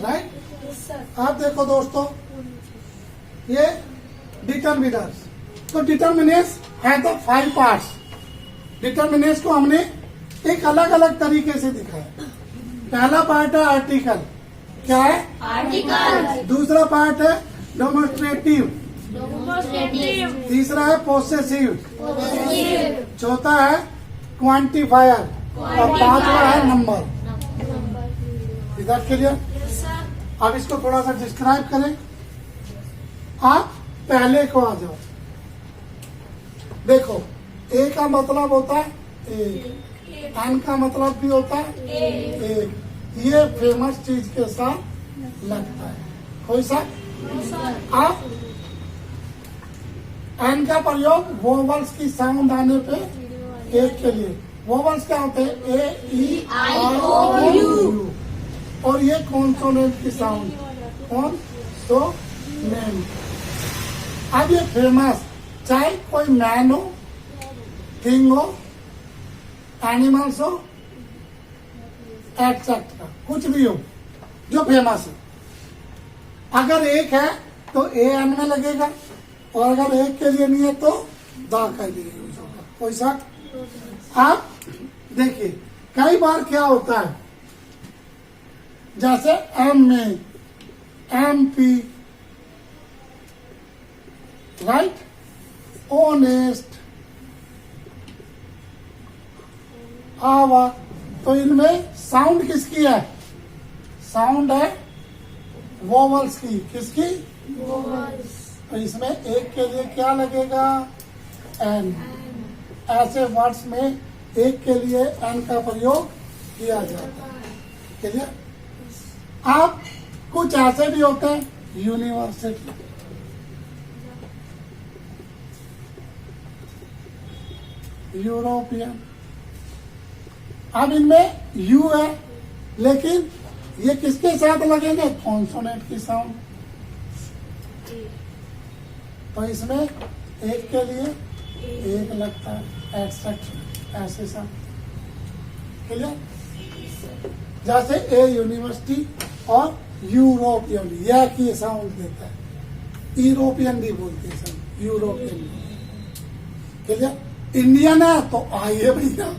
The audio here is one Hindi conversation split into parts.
राइट। आप देखो दोस्तों, ये डिटर्मिनर्स, तो डिटर्मिनेस है तो 5 पार्ट्स। डिटर्मिनेस को हमने एक अलग अलग तरीके से दिखाया। पहला पार्ट है आर्टिकल, क्या है? आर्टिकल। दूसरा पार्ट है डेमोन्स्ट्रेटिव, तीसरा है पोसेसिव, चौथा है क्वांटिफायर और पांचवा है नंबर। इधर क्लियर? अब इसको थोड़ा सा डिस्क्राइब करें। आप पहले को आ जाओ। देखो, ए का मतलब होता है एक, एन का मतलब भी होता है एक। ये फेमस चीज के साथ लगता है कोई सा। आप एन का प्रयोग वोवल्स की साउंड आने पे एक के लिए। वोवल्स क्या होते हैं? ए, ई, आई, ओ, यू। और ये कॉन्सोनेंट की साउंड, कॉन्सोनेंट। अब ये फेमस, चाहे कोई मैन हो, थिंग हो, एनिमल्स हो, एक्सेट्रा, कुछ भी हो जो फेमस है। अगर एक है तो ए एन में लगेगा, और अगर एक के लिए नहीं है तो दा के लिए यूज होगा। कोई शक? आप देखिए, कई बार क्या होता है, जैसे एम में एम पी, राइट, ऑनेस्ट, आवा, तो इनमें साउंड किसकी है? साउंड है वोवल्स की। किसकी? तो इसमें एक के लिए क्या लगेगा? एन। ऐसे वर्ड्स में एक के लिए एन का प्रयोग किया जाता है। क्लियर? आप कुछ ऐसे भी होते हैं, यूनिवर्सिटी, यूरोपियन। अब इनमें यू है, लेकिन ये किसके साथ लगेंगे? कॉन्सोनेंट की साउंड। तो इसमें एक के लिए एक लगता है, एक्सेट्रा, ऐसे साउंड। क्लियर? जैसे ए यूनिवर्सिटी और यूरोपियन, यह की साउंड देता है। यूरोपियन भी बोलते हैं सब, यूरोपियन। क्लियर? इंडियन है तो आई है भैया,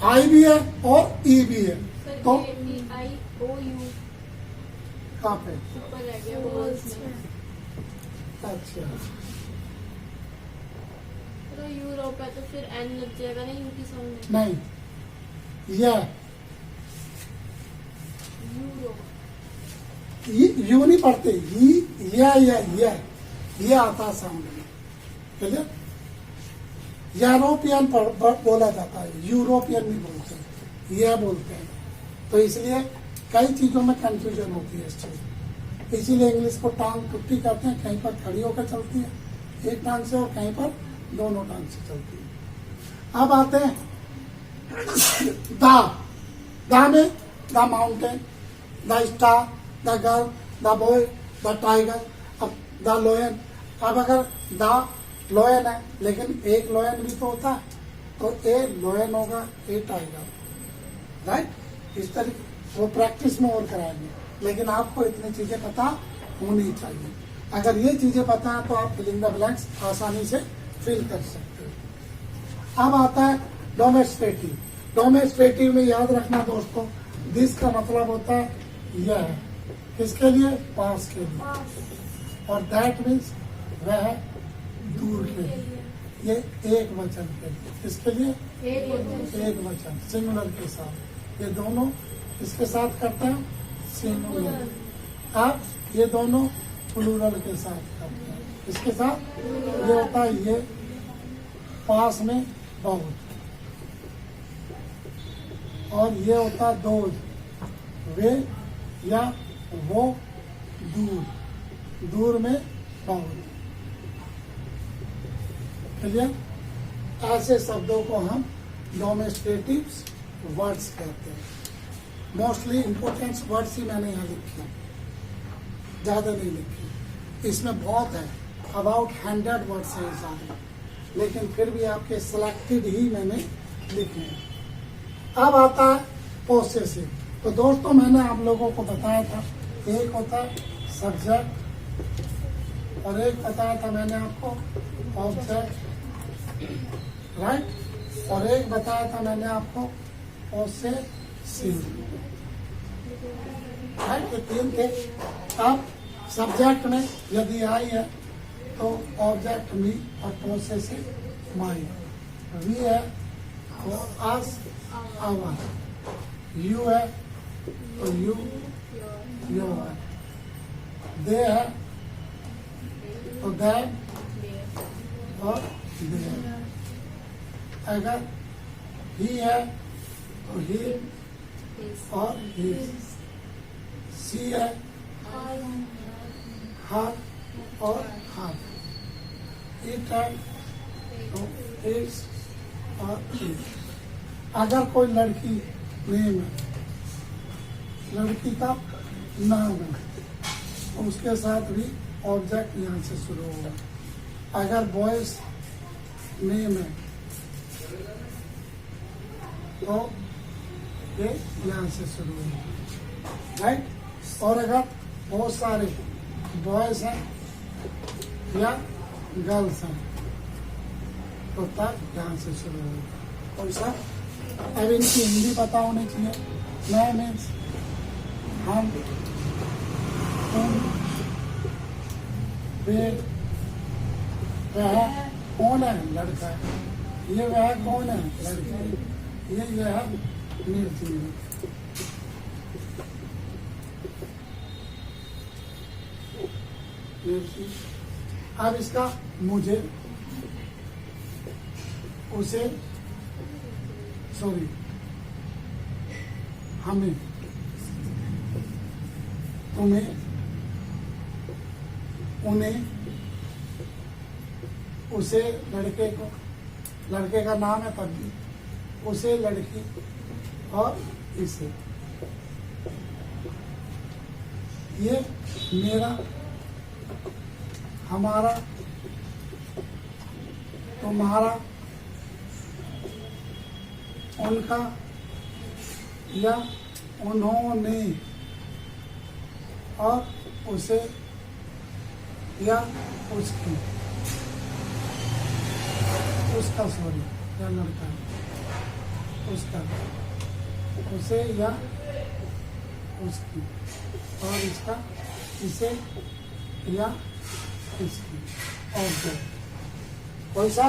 आई भी है और ई भी है। तो कहाँ पे? अच्छा, तो यूरोप है तो फिर एन लग जाएगा ना, यू की साउंड। नहीं, यह यूरो, यू नहीं पढ़ते, ये आता साउंड में। क्लियर? यूरोपियन बोला जाता है, यूरोपियन नहीं बोलते, यह बोलते हैं। तो इसलिए कई चीजों में कंफ्यूजन होती है इस चीज। इसीलिए इंग्लिश को टांग टुट्टी करते हैं, कहीं पर खड़ी होकर चलती है एक टांग से और कहीं पर दोनों टांग से चलती है। अब आते हैं दा में the mountain, the star, the girl, the boy, the tiger, अब द लोयन। अब अगर द लोयन है, लेकिन एक लोयन भी तो होता है, तो ए लोयन होगा, ए टाइगर, राइट। इस तरीके वो प्रैक्टिस में और कराएंगे, लेकिन आपको इतनी चीजें पता होनी चाहिए। अगर ये चीजें पता है तो आप फिलिंग द ब्लैंक्स आसानी से फिल कर सकते हो। अब आता है डोमेस्ट्रेटिव। डोमेस्ट्रेटिव में याद रखना दोस्तों, दिस का मतलब होता है यह है, किसके लिए? पास के लिए। और दैट मीन्स वह है दूर के लिए। ये एक वचन के लिए। किसके लिए? एक वचन, सिंगुलर के साथ। ये दोनों इसके साथ करते हैं, सिंगुलर। अब ये दोनों प्लूरल के साथ करते हैं। इसके साथ ये होता है ये, पास में बहुत, और ये होता है दोज, वे या वो, दूर, दूर में बहुत। क्लियर? ऐसे शब्दों को हम डोमेस्ट्रेटिव वर्ड्स कहते हैं। मोस्टली इंपोर्टेंट वर्ड्स ही मैंने यहाँ लिखे, ज्यादा नहीं लिखे। इसमें बहुत है, अबाउट 100 वर्ड्स है सारे, लेकिन फिर भी आपके सिलेक्टेड ही मैंने लिखे हैं। अब आता है पोसेसिव। तो दोस्तों मैंने आप लोगों को बताया था, एक होता है सब्जेक्ट और एक बताया था मैंने आपको ऑब्जेक्ट, राइट, और एक बताया था मैंने आपको पोसेसिव, राइट। ये तीन थे। अब सब्जेक्ट में यदि आई है तो ऑब्जेक्ट मी और पोसेसिव माई, वी है तो अस आवर, यू है तो यू योर है, दे है तो दैट और देयर, अगर ही है तो ही और हिज, सी है हर और हर, इट है तो इट्स और इट। अगर कोई लड़की नेम है, लड़की का नाम है, तो उसके साथ भी ऑब्जेक्ट यहाँ से शुरू होगा। अगर बॉयज नेम है तो ये यहाँ से शुरू होगा, राइट। और अगर बहुत सारे बॉयज हैं या गर्ल्स हैं तो तब यहाँ से शुरू होगा। और सर अब इनकी हिंदी पता होनी चाहिए। मैं मीन्स हम, तुम, वे, वह कौन है, लड़का है, ये वह कौन है, लड़की है, ये है मिर्ची। अब इसका मुझे, उसे, सॉरी हमें, तुम्हें, उन्हें, उसे, लड़के को, लड़के का नाम है तब भी, उसे, लड़की और इसे। ये मेरा, हमारा, तुम्हारा, उनका या उन्होंने और उसे या उसकी, उसका, सॉरी, या लड़का, उसका, उसे या उसकी, और इसका, इसे या इसकी, ऑब्जेक्ट। कोई सा।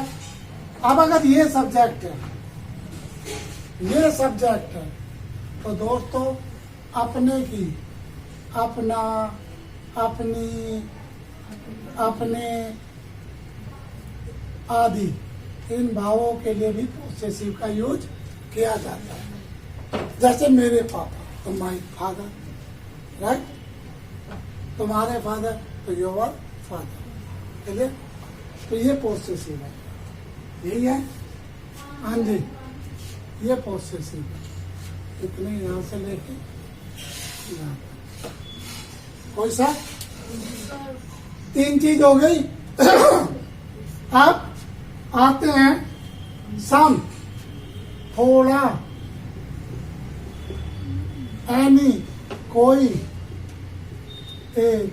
अब अगर ये सब्जेक्ट है, ये सब्जेक्ट है, तो दोस्तों अपने की, अपना, अपनी, अपने आदि इन भावों के लिए भी पोसेसिव का यूज किया जाता है। जैसे मेरे पापा तो माई फादर, राइट, तुम्हारे फादर तो योर फादर, चलिए। तो ये पोसेसिव है, यही है। हाँ जी, ये पोसेसिव है। इतने यहाँ से लेके यहाँ, कोई सा। तीन चीज हो गई। अब आते हैं सम, थोड़ा, एनी, कोई, एक,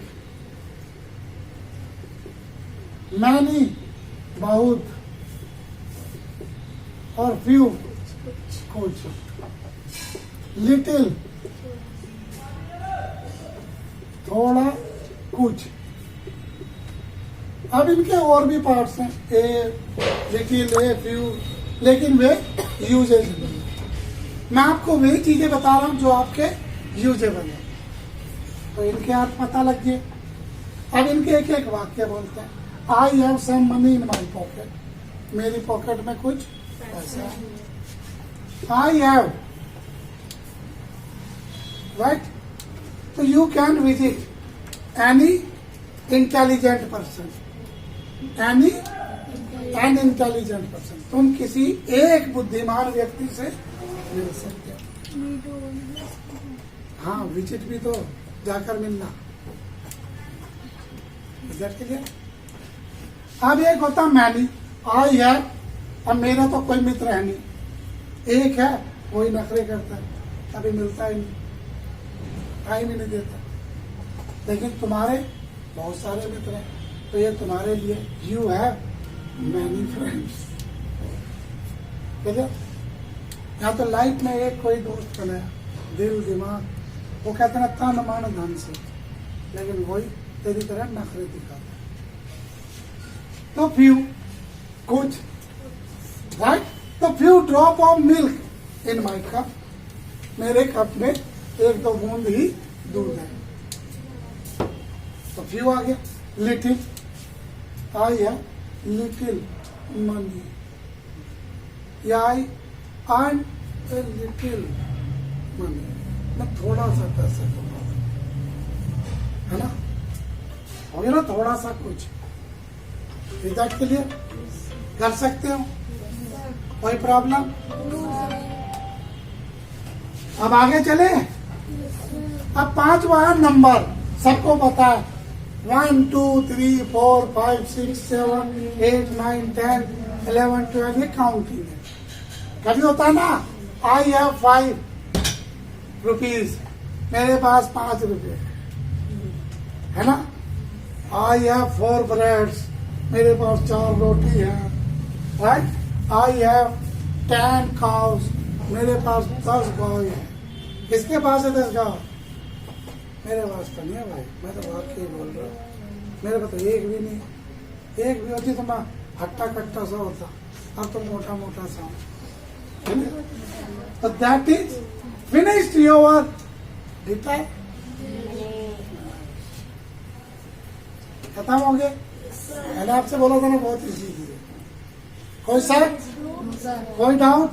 मैनी, बहुत, और फ्यू, कुछ, लिटिल, थोड़ा, कुछ। अब इनके और भी पार्ट्स हैं, ए, लिटिल, ए, फ्यू, लेकिन वे यूजेबल नहीं। मैं आपको वही चीजें बता रहा हूं जो आपके यूजेबल है, तो इनके अर्थ पता लग गए। अब इनके एक एक वाक्य बोलते हैं। I have some money in my pocket, मेरी पॉकेट में कुछ पैसा है। I have, right. तो you can visit any intelligent person, any an intelligent person, तुम किसी एक बुद्धिमान व्यक्ति से मिल सकते हो। हाँ, विजिट भी तो जाकर मिलना, विजिट के लिए। अब एक होता मैनी, आई है। अब मेरा तो कोई मित्र है नहीं, एक है, वही नखरे करता है, कभी मिलता ही नहीं। टाइम ही नहीं देता। लेकिन तुम्हारे बहुत सारे मित्र हैं, तो ये तुम्हारे लिए यू हैव मैनी फ्रेंड्स। ठीक है, यहाँ तो लाइफ में एक कोई दोस्त बनाया, दिल दिमाग, वो कहते हैं तन मन धन से, लेकिन वही तेरी तरह नखरे दिखाता है। तो फ्यू कुछ राइट, तो few drop of milk in my cup, मेरे कप में एक दो बूंद ही दूध है। तो फ्यू आ गया। लिटिल, आई है little money, I earn a little money, मैं थोड़ा सा पैसा कमाता, है ना, हो गया ना थोड़ा सा कुछ। रिजल्ट के लिए कर सकते हो, कोई प्रॉब्लम। अब आगे चले। अब 5वां नंबर सबको पता है, 1 2 3 4 5 6 7 8 9 10 11 12, ये काउंटिंग है। कभी होता है ना, आई हैव 5 रुपीज, मेरे पास 5 रुपए है ना। आई हैव 4 ब्रेड्स, मेरे पास 4 रोटी है, राइट। आई हैव 10 काउस, मेरे पास 10 गाय है। किसके पास है 10 गाय? मेरे पास तो नहीं है भाई, मैं तो वाकई बोल रहा हूँ, मेरे पास तो एक भी नहीं है। एक भी होती तो मैं हट्टा कट्टा सा होता, अब तो मोटा मोटा सा हूं। तो that is finished your detail, खत्म हो गए। मैंने आपसे बोला था ना बहुत इजी है। कोई शक, कोई डाउट?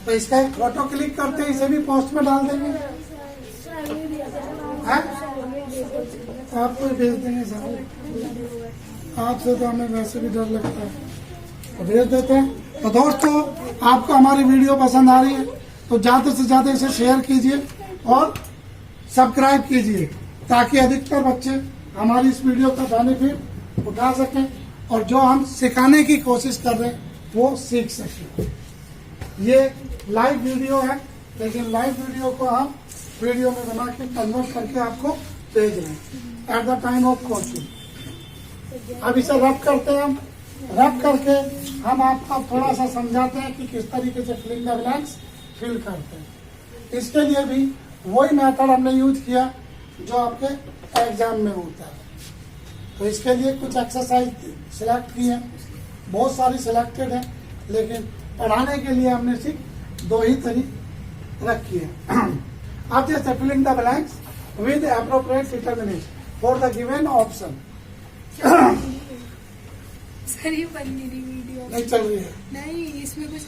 तो इसका एक फोटो क्लिक करते हैं, इसे भी पोस्ट में डाल देंगे, हैं? आपको ही भेज देंगे सर, आपसे तो हमें वैसे भी डर लगता है, तो भेज देते हैं। तो दोस्तों, आपको हमारी वीडियो पसंद आ रही है तो ज्यादा से ज्यादा इसे शेयर कीजिए और सब्सक्राइब कीजिए, ताकि अधिकतर बच्चे हमारी इस वीडियो का बेनिफिट उठा सकें और जो हम सिखाने की कोशिश कर रहे हैं वो सीख सकें। ये लाइव वीडियो है, लेकिन लाइव वीडियो को हम वीडियो में बना के कन्वर्ट करके आपको भेज रहे हैं at the time of coaching. अब इसे रब करते हैं, हम रब करके हम आपको थोड़ा सा समझाते हैं कि किस तरीके से फिलिंग द ब्लैंक्स फिल करते हैं। इसके लिए भी वही मेथड हमने यूज किया जो आपके एग्जाम में होता है। तो इसके लिए कुछ एक्सरसाइज सिलेक्ट की है, बहुत सारी सिलेक्टेड है, लेकिन पढ़ाने के लिए हमने सिर्फ 2 ही तरीके रखी है। अब जैसे filling the blanks with appropriate determination for the given option. Sir ये बन नहीं रही वीडियो, नहीं चल रही है, नहीं इसमें कुछ